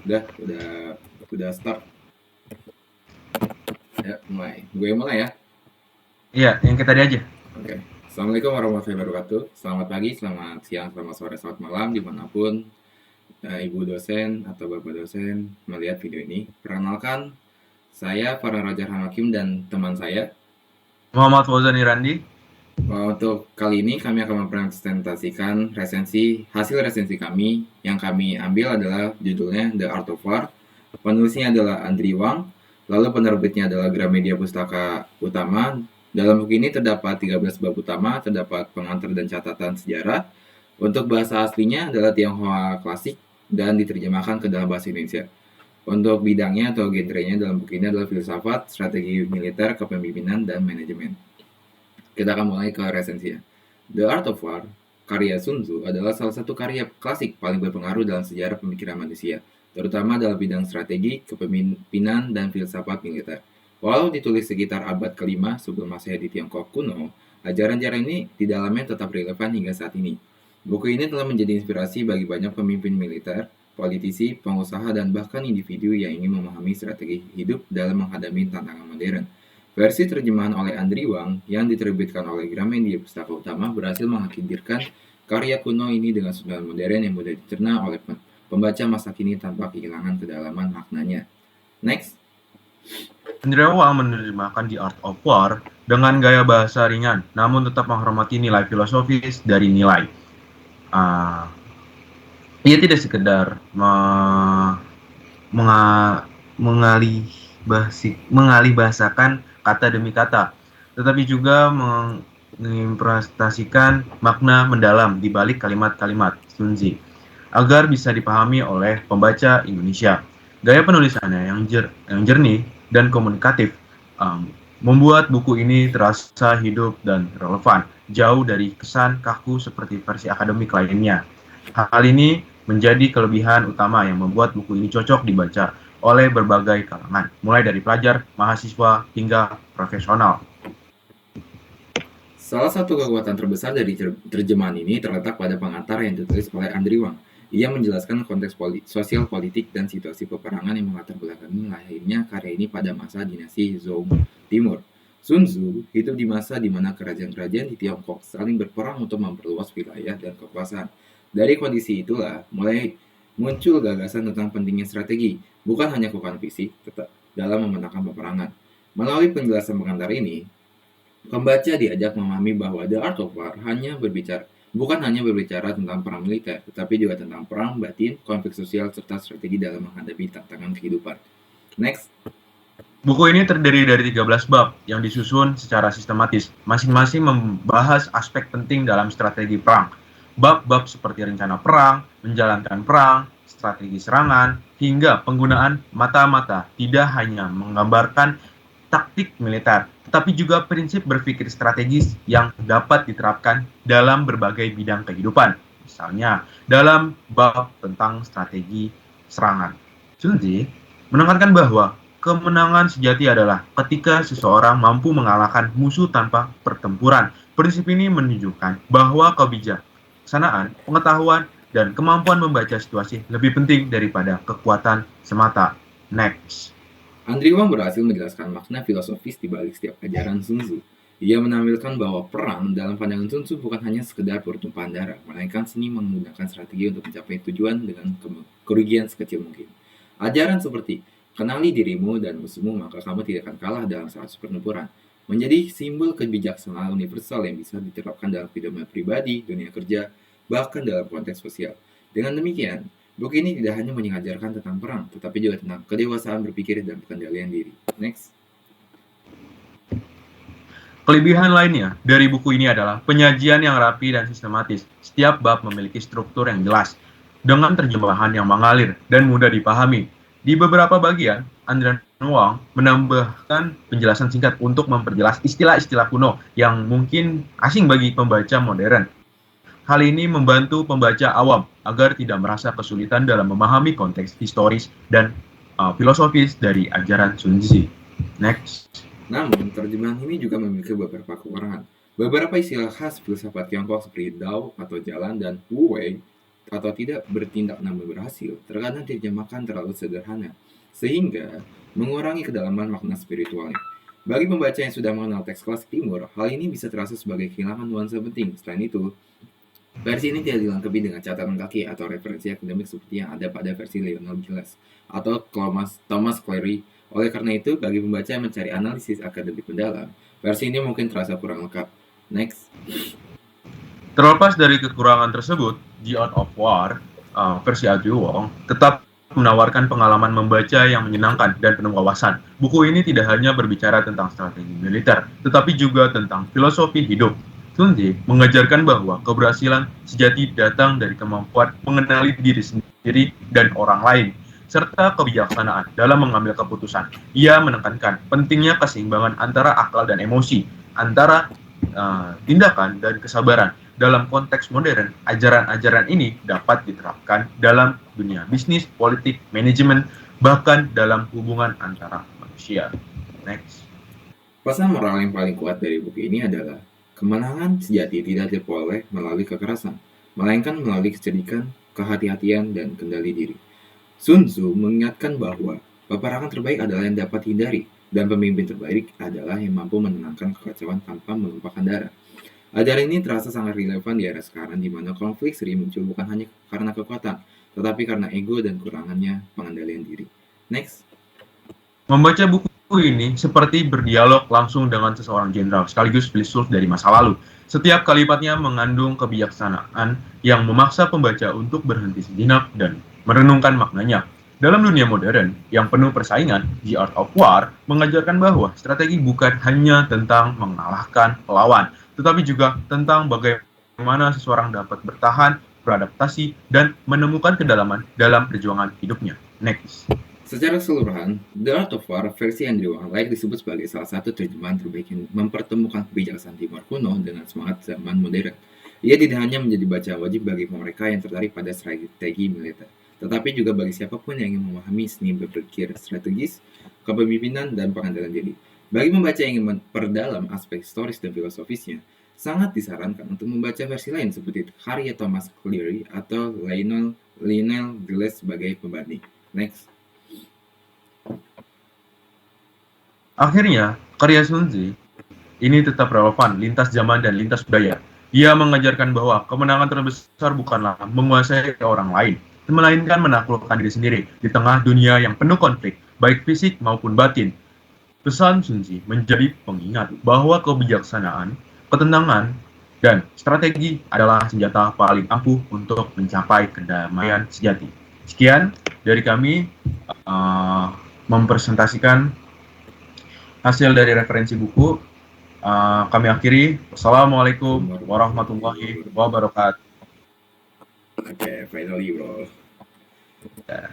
Udah start. Ya, mulai. Gue mulai ya. Iya, yang kayak tadi aja. Oke. Assalamualaikum warahmatullahi wabarakatuh. Selamat pagi, selamat siang, selamat sore, selamat malam, dimanapun Ibu dosen atau Bapak dosen melihat video ini. Perkenalkan, saya Farhan Rajar Hamakim dan teman saya. Muhammad Fauzan Irandi. Untuk kali ini kami akan mempresentasikan hasil resensi kami. Yang kami ambil adalah judulnya The Art of War. Penulisnya adalah Andri Wang. Lalu penerbitnya adalah Gramedia Pustaka Utama. Dalam buku ini terdapat 13 bab utama, terdapat pengantar dan catatan sejarah. Untuk bahasa aslinya adalah Tionghoa klasik dan diterjemahkan ke dalam bahasa Indonesia. Untuk bidangnya atau genrenya dalam buku ini adalah filsafat, strategi militer, kepemimpinan, dan manajemen. Kita akan mulai ke resensinya. The Art of War, karya Sun Tzu, adalah salah satu karya klasik paling berpengaruh dalam sejarah pemikiran manusia, terutama dalam bidang strategi, kepemimpinan, dan filsafat militer. Walau ditulis sekitar abad ke-5 sebelum Masehi di Tiongkok kuno, ajaran-ajaran ini di dalamnya tetap relevan hingga saat ini. Buku ini telah menjadi inspirasi bagi banyak pemimpin militer, politisi, pengusaha, dan bahkan individu yang ingin memahami strategi hidup dalam menghadapi tantangan modern. Versi terjemahan oleh Andri Wang yang diterbitkan oleh Gramedia Pustaka Utama berhasil menghadirkan karya kuno ini dengan sudut modern yang mudah dicerna oleh pembaca masa kini tanpa kehilangan kedalaman maknanya. Next. Andri Wang menerjemahkan The Art of War dengan gaya bahasa ringan, namun tetap menghormati nilai filosofis dari nilai. Ia tidak sekedar mengalihbahasakan kata demi kata, tetapi juga mengimplementasikan makna mendalam di balik kalimat-kalimat Sun Tzu agar bisa dipahami oleh pembaca Indonesia. Gaya penulisannya yang jernih dan komunikatif membuat buku ini terasa hidup dan relevan, jauh dari kesan kaku seperti versi akademik lainnya. Hal ini menjadi kelebihan utama yang membuat buku ini cocok dibaca oleh berbagai kalangan, mulai dari pelajar, mahasiswa, hingga profesional. Salah satu kekuatan terbesar dari terjemahan ini terletak pada pengantar yang ditulis oleh Andri Wang. Ia menjelaskan konteks sosial politik dan situasi peperangan yang melatar belakangi lahirnya karya ini pada masa dinasti Zhou Timur. Sun Tzu hidup di masa di mana kerajaan-kerajaan di Tiongkok saling berperang untuk memperluas wilayah dan kekuasaan. Dari kondisi itulah mulai muncul gagasan tentang pentingnya strategi, bukan hanya kekuatan fisik, tetap dalam memenangkan peperangan. Melalui penjelasan pengantar ini, pembaca diajak memahami bahwa The Art of War bukan hanya berbicara tentang perang militer, tetapi juga tentang perang batin, konflik sosial, serta strategi dalam menghadapi tantangan kehidupan. Next. Buku ini terdiri dari 13 bab yang disusun secara sistematis, masing-masing membahas aspek penting dalam strategi perang. Bab-bab seperti rencana perang, menjalankan perang, strategi serangan, hingga penggunaan mata-mata tidak hanya menggambarkan taktik militer, tetapi juga prinsip berpikir strategis yang dapat diterapkan dalam berbagai bidang kehidupan. Misalnya, dalam bab tentang strategi serangan. Sun Tzu menekankan bahwa kemenangan sejati adalah ketika seseorang mampu mengalahkan musuh tanpa pertempuran. Prinsip ini menunjukkan bahwa kebijaksanaan, pengetahuan, dan kemampuan membaca situasi lebih penting daripada kekuatan semata. Next. Andri Wang berhasil menjelaskan makna filosofis di balik setiap ajaran Sun Tzu. Ia menampilkan bahwa perang dalam pandangan Sun Tzu bukan hanya sekedar pertumpahan darah, melainkan seni menggunakan strategi untuk mencapai tujuan dengan kerugian sekecil mungkin. Ajaran seperti kenali dirimu dan musuhmu maka kamu tidak akan kalah dalam 100 pertempuran menjadi simbol kebijaksanaan universal yang bisa diterapkan dalam kehidupan pribadi, dunia kerja, bahkan dalam konteks sosial. Dengan demikian, buku ini tidak hanya mengajarkan tentang perang, tetapi juga tentang kedewasaan berpikir dan pengendalian diri. Next. Kelebihan lainnya dari buku ini adalah penyajian yang rapi dan sistematis. Setiap bab memiliki struktur yang jelas, dengan terjemahan yang mengalir dan mudah dipahami. Di beberapa bagian, Andri Wang menambahkan penjelasan singkat untuk memperjelas istilah-istilah kuno yang mungkin asing bagi pembaca modern. Hal ini membantu pembaca awam agar tidak merasa kesulitan dalam memahami konteks historis dan filosofis dari ajaran Sun Tzu. Next. Namun, terjemahan ini juga memiliki beberapa kekurangan. Beberapa istilah khas filsafat Tiongkok seperti Dao atau jalan dan Wu Wei atau tidak bertindak namun berhasil terkadang diterjemahkan terlalu sederhana, sehingga mengurangi kedalaman makna spiritualnya. Bagi pembaca yang sudah mengenal teks klasik timur, hal ini bisa terasa sebagai kehilangan nuansa penting. Selain itu, versi ini tidak dilengkapi dengan catatan kaki atau referensi akademik seperti yang ada pada versi Lionel Gilles atau Thomas Clary. Oleh karena itu, bagi pembaca yang mencari analisis akademik mendalam, versi ini mungkin terasa kurang lengkap. Next. Terlepas dari kekurangan tersebut, The Art of War versi Andrew Wong tetap menawarkan pengalaman membaca yang menyenangkan dan penuh wawasan. Buku ini tidak hanya berbicara tentang strategi militer, tetapi juga tentang filosofi hidup. Sun Tzu mengajarkan bahwa keberhasilan sejati datang dari kemampuan mengenali diri sendiri dan orang lain, serta kebijaksanaan dalam mengambil keputusan. Ia menekankan pentingnya keseimbangan antara akal dan emosi, antara tindakan dan kesabaran. Dalam konteks modern, ajaran-ajaran ini dapat diterapkan dalam dunia bisnis, politik, manajemen, bahkan dalam hubungan antara manusia. Next. Pesan moral yang paling kuat dari buku ini adalah kemenangan sejati tidak diperoleh melalui kekerasan, melainkan melalui kecerdikan, kehati-hatian, dan kendali diri. Sun Tzu mengingatkan bahwa peperangan terbaik adalah yang dapat dihindari, dan pemimpin terbaik adalah yang mampu menenangkan kekacauan tanpa menumpahkan darah. Ajaran ini terasa sangat relevan di era sekarang di mana konflik sering muncul bukan hanya karena kekuatan, tetapi karena ego dan kurangannya pengendalian diri. Next. Membaca buku ini seperti berdialog langsung dengan seseorang jenderal sekaligus filsuf dari masa lalu. Setiap kalimatnya mengandung kebijaksanaan yang memaksa pembaca untuk berhenti sejenak dan merenungkan maknanya. Dalam dunia modern yang penuh persaingan, The Art of War mengajarkan bahwa strategi bukan hanya tentang mengalahkan lawan, tetapi juga tentang bagaimana seseorang dapat bertahan, beradaptasi, dan menemukan kedalaman dalam perjuangan hidupnya. Next. Secara keseluruhan, The Art of War versi Andrew Wang layak disebut sebagai salah satu terjemahan terbaik yang mempertemukan kebijaksanaan timur kuno dengan semangat zaman modern. Ia tidak hanya menjadi bacaan wajib bagi mereka yang tertarik pada strategi militer, tetapi juga bagi siapapun yang ingin memahami seni berpikir strategis, kepemimpinan, dan pengendalian diri. Bagi pembaca yang ingin memperdalam aspek historis dan filosofisnya, sangat disarankan untuk membaca versi lain seperti karya Thomas Cleary atau Lionel Gilles sebagai pembanding. Next. Akhirnya, karya Sun Tzu ini tetap relevan lintas zaman dan lintas budaya. Ia mengajarkan bahwa kemenangan terbesar bukanlah menguasai orang lain, melainkan menaklukkan diri sendiri di tengah dunia yang penuh konflik, baik fisik maupun batin. Pesan Sun Tzu menjadi pengingat bahwa kebijaksanaan, ketenangan, dan strategi adalah senjata paling ampuh untuk mencapai kedamaian sejati. Sekian dari kami mempresentasikan hasil dari referensi buku. Kami akhiri. Wassalamualaikum warahmatullahi wabarakatuh. Okay, finally, bro. Ya.